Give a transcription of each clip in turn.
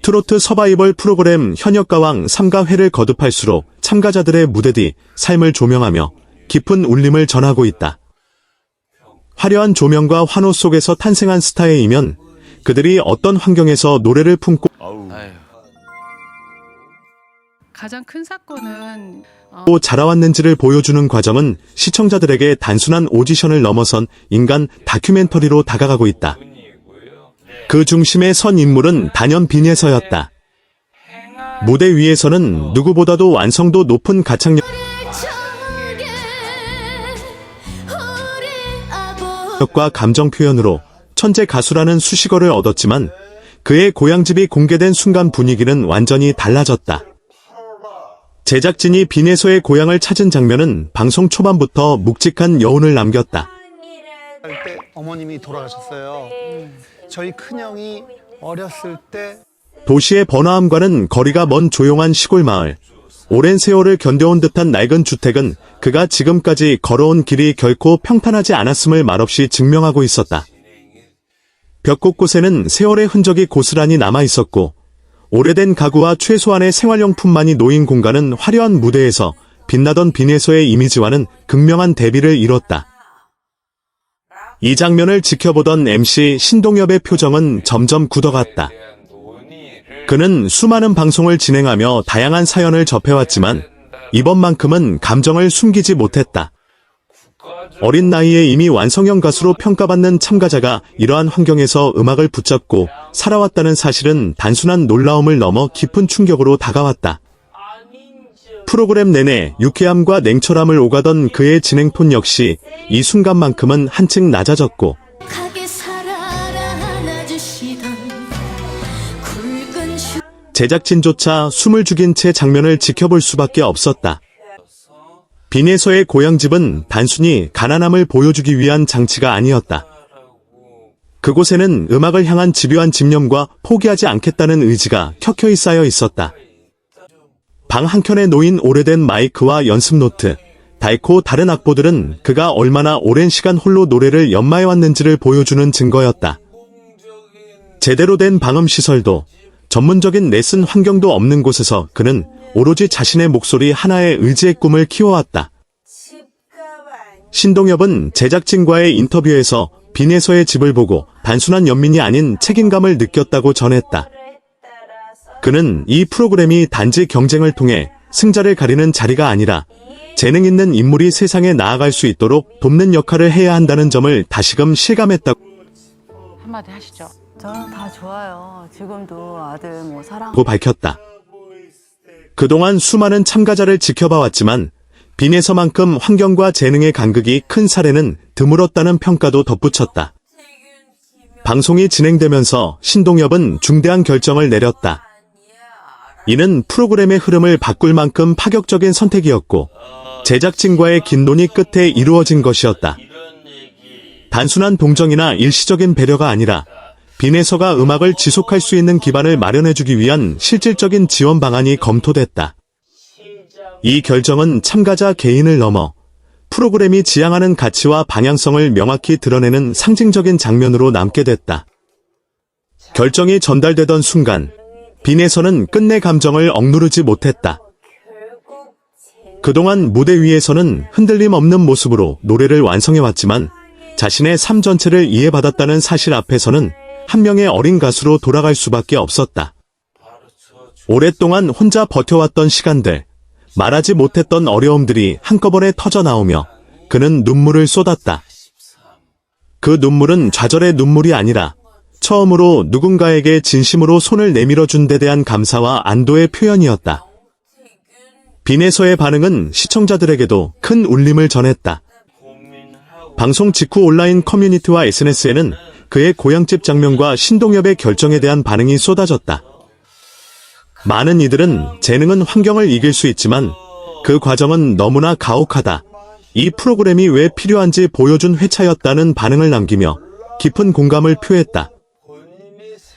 트로트 서바이벌 프로그램 현역가왕 3가회를 거듭할수록 참가자들의 무대 뒤 삶을 조명하며 깊은 울림을 전하고 있다. 화려한 조명과 환호 속에서 탄생한 스타의 이면, 그들이 어떤 환경에서 노래를 품고 가장 큰 사건은 자라왔는지를 보여주는 과정은 시청자들에게 단순한 오디션을 넘어선 인간 다큐멘터리로 다가가고 있다. 그 중심에 선 인물은 단연 빈예서였다. 무대 위에서는 누구보다도 완성도 높은 가창력과 감정 표현으로 천재 가수라는 수식어를 얻었지만 그의 고향집이 공개된 순간 분위기는 완전히 달라졌다. 제작진이 빈예서의 고향을 찾은 장면은 방송 초반부터 묵직한 여운을 남겼다. 할 때 어머님이 돌아가셨어요. 저희 큰형이 어렸을 때 도시의 번화함과는 거리가 먼 조용한 시골 마을. 오랜 세월을 견뎌온 듯한 낡은 주택은 그가 지금까지 걸어온 길이 결코 평탄하지 않았음을 말없이 증명하고 있었다. 벽 곳곳에는 세월의 흔적이 고스란히 남아있었고 오래된 가구와 최소한의 생활용품만이 놓인 공간은 화려한 무대에서 빛나던 빈예서의 이미지와는 극명한 대비를 이뤘다. 이 장면을 지켜보던 MC 신동엽의 표정은 점점 굳어갔다. 그는 수많은 방송을 진행하며 다양한 사연을 접해왔지만 이번만큼은 감정을 숨기지 못했다. 어린 나이에 이미 완성형 가수로 평가받는 참가자가 이러한 환경에서 음악을 붙잡고 살아왔다는 사실은 단순한 놀라움을 넘어 깊은 충격으로 다가왔다. 프로그램 내내 유쾌함과 냉철함을 오가던 그의 진행톤 역시 이 순간만큼은 한층 낮아졌고 제작진조차 숨을 죽인 채 장면을 지켜볼 수밖에 없었다. 빈예서의 고향집은 단순히 가난함을 보여주기 위한 장치가 아니었다. 그곳에는 음악을 향한 집요한 집념과 포기하지 않겠다는 의지가 켜켜이 쌓여 있었다. 방 한켠에 놓인 오래된 마이크와 연습 노트, 닳고 다른 악보들은 그가 얼마나 오랜 시간 홀로 노래를 연마해왔는지를 보여주는 증거였다. 제대로 된 방음시설도, 전문적인 레슨 환경도 없는 곳에서 그는 오로지 자신의 목소리 하나에 의지의 꿈을 키워왔다. 신동엽은 제작진과의 인터뷰에서 빈예서의 집을 보고 단순한 연민이 아닌 책임감을 느꼈다고 전했다. 그는 이 프로그램이 단지 경쟁을 통해 승자를 가리는 자리가 아니라 재능 있는 인물이 세상에 나아갈 수 있도록 돕는 역할을 해야 한다는 점을 다시금 실감했다고 한마디 하시죠. 저는 다 좋아요. 지금도 아들 사랑하고 밝혔다. 그동안 수많은 참가자를 지켜봐왔지만 빈예서만큼 환경과 재능의 간극이 큰 사례는 드물었다는 평가도 덧붙였다. 방송이 진행되면서 신동엽은 중대한 결정을 내렸다. 이는 프로그램의 흐름을 바꿀 만큼 파격적인 선택이었고 제작진과의 긴 논의 끝에 이루어진 것이었다. 단순한 동정이나 일시적인 배려가 아니라 빈예서가 음악을 지속할 수 있는 기반을 마련해주기 위한 실질적인 지원 방안이 검토됐다. 이 결정은 참가자 개인을 넘어 프로그램이 지향하는 가치와 방향성을 명확히 드러내는 상징적인 장면으로 남게 됐다. 결정이 전달되던 순간 빈예서는 끝내 감정을 억누르지 못했다. 그동안 무대 위에서는 흔들림 없는 모습으로 노래를 완성해왔지만 자신의 삶 전체를 이해받았다는 사실 앞에서는 한 명의 어린 가수로 돌아갈 수밖에 없었다. 오랫동안 혼자 버텨왔던 시간들, 말하지 못했던 어려움들이 한꺼번에 터져나오며 그는 눈물을 쏟았다. 그 눈물은 좌절의 눈물이 아니라 처음으로 누군가에게 진심으로 손을 내밀어준 데 대한 감사와 안도의 표현이었다. 빈예서의 반응은 시청자들에게도 큰 울림을 전했다. 방송 직후 온라인 커뮤니티와 SNS에는 그의 고향집 장면과 신동엽의 결정에 대한 반응이 쏟아졌다. 많은 이들은 재능은 환경을 이길 수 있지만 그 과정은 너무나 가혹하다. 이 프로그램이 왜 필요한지 보여준 회차였다는 반응을 남기며 깊은 공감을 표했다.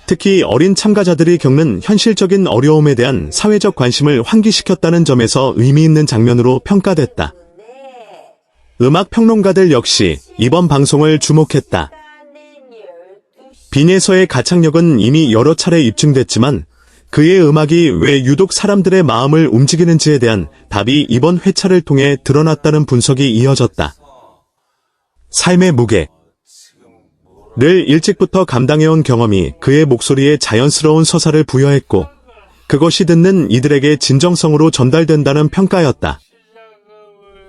특히 어린 참가자들이 겪는 현실적인 어려움에 대한 사회적 관심을 환기시켰다는 점에서 의미 있는 장면으로 평가됐다. 음악 평론가들 역시 이번 방송을 주목했다. 빈예서의 가창력은 이미 여러 차례 입증됐지만 그의 음악이 왜 유독 사람들의 마음을 움직이는지에 대한 답이 이번 회차를 통해 드러났다는 분석이 이어졌다. 삶의 무게를 일찍부터 감당해온 경험이 그의 목소리에 자연스러운 서사를 부여했고 그것이 듣는 이들에게 진정성으로 전달된다는 평가였다.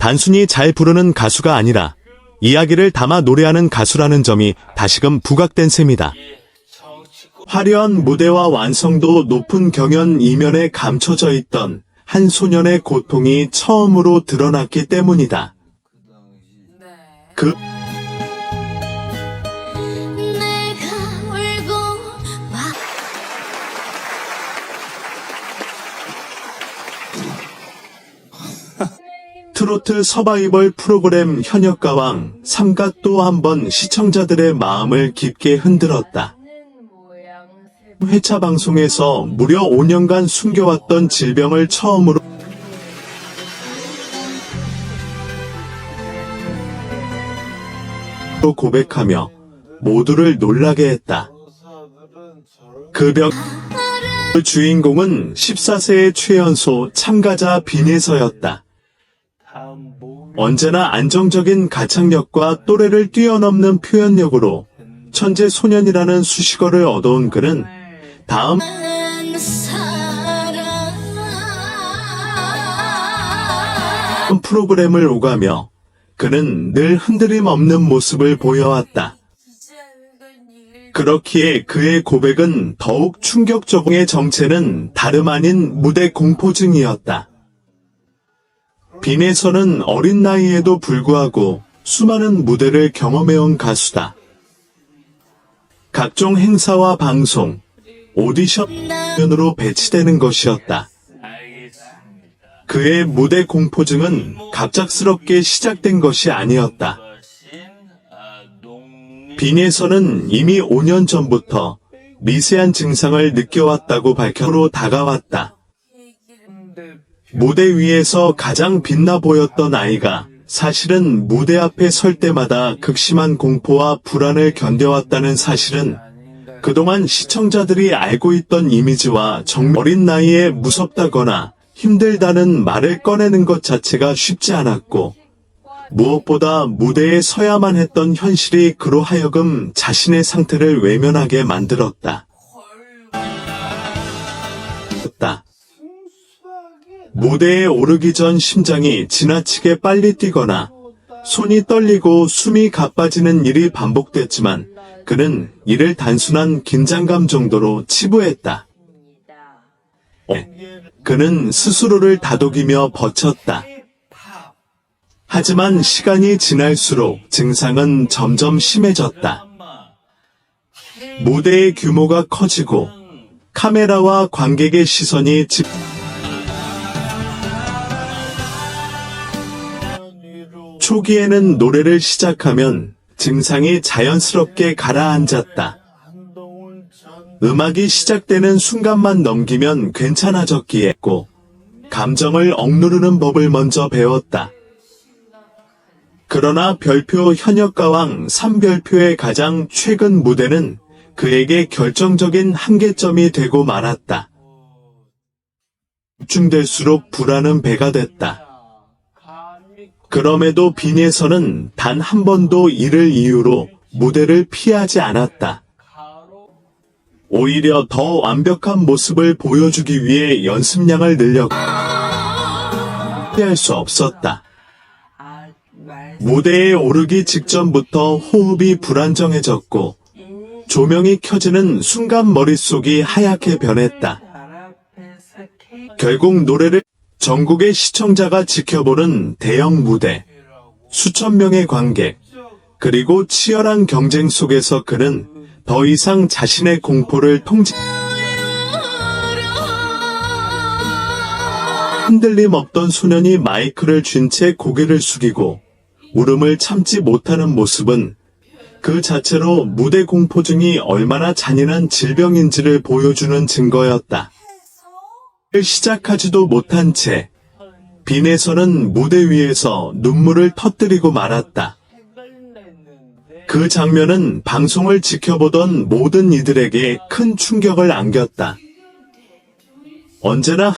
단순히 잘 부르는 가수가 아니라 이야기를 담아 노래하는 가수라는 점이 다시금 부각된 셈이다. 화려한 무대와 완성도 높은 경연 이면에 감춰져 있던 한 소년의 고통이 처음으로 드러났기 때문이다. 그 트로트 서바이벌 프로그램 현역가왕 3가 또 한 번 시청자들의 마음을 깊게 흔들었다. 회차 방송에서 무려 5년간 숨겨왔던 질병을 처음으로 고백하며 모두를 놀라게 했다. 그 주인공은 14세의 최연소 참가자 빈에서였다. 언제나 안정적인 가창력과 또래를 뛰어넘는 표현력으로 천재 소년이라는 수식어를 얻어온 그는 다음 프로그램을 오가며 그는 늘 흔들림 없는 모습을 보여왔다. 그렇기에 그의 고백은 더욱 충격적인 그의 정체는 다름 아닌 무대 공포증이었다. 빈에서는 어린 나이에도 불구하고 수많은 무대를 경험해온 가수다. 각종 행사와 방송, 오디션으로 배치되는 것이었다. 그의 무대 공포증은 갑작스럽게 시작된 것이 아니었다. 빈에서는 이미 5년 전부터 미세한 증상을 느껴왔다고 밝혀로 다가왔다. 무대 위에서 가장 빛나 보였던 아이가 사실은 무대 앞에 설 때마다 극심한 공포와 불안을 견뎌왔다는 사실은 그동안 시청자들이 알고 있던 이미지와 어린 나이에 무섭다거나 힘들다는 말을 꺼내는 것 자체가 쉽지 않았고 무엇보다 무대에 서야만 했던 현실이 그로 하여금 자신의 상태를 외면하게 만들었다. 무대에 오르기 전 심장이 지나치게 빨리 뛰거나 손이 떨리고 숨이 가빠지는 일이 반복됐지만 그는 이를 단순한 긴장감 정도로 치부했다. 그는 스스로를 다독이며 버텼다. 하지만 시간이 지날수록 증상은 점점 심해졌다. 무대의 규모가 커지고 카메라와 관객의 시선이 초기에는 노래를 시작하면 증상이 자연스럽게 가라앉았다. 음악이 시작되는 순간만 넘기면 괜찮아졌기에 했고 감정을 억누르는 법을 먼저 배웠다. 그러나 별표 현역가왕 3별표의 가장 최근 무대는 그에게 결정적인 한계점이 되고 말았다. 집중될수록 불안은 배가 됐다. 그럼에도 빈에서는 단 한 번도 이를 이유로 무대를 피하지 않았다. 오히려 더 완벽한 모습을 보여주기 위해 연습량을 늘렸고 피할 수 없었다. 무대에 오르기 직전부터 호흡이 불안정해졌고 조명이 켜지는 순간 머릿속이 하얗게 변했다. 결국 노래를 전국의 시청자가 지켜보는 대형 무대, 수천 명의 관객, 그리고 치열한 경쟁 속에서 그는 더 이상 자신의 공포를 흔들림 없던 소년이 마이크를 쥔 채 고개를 숙이고 울음을 참지 못하는 모습은 그 자체로 무대 공포증이 얼마나 잔인한 질병인지를 보여주는 증거였다. 시작하지도 못한 채 빈에서는 무대 위에서 눈물을 터뜨리고 말았다. 그 장면은 방송을 지켜보던 모든 이들에게 큰 충격을 안겼다. 언제나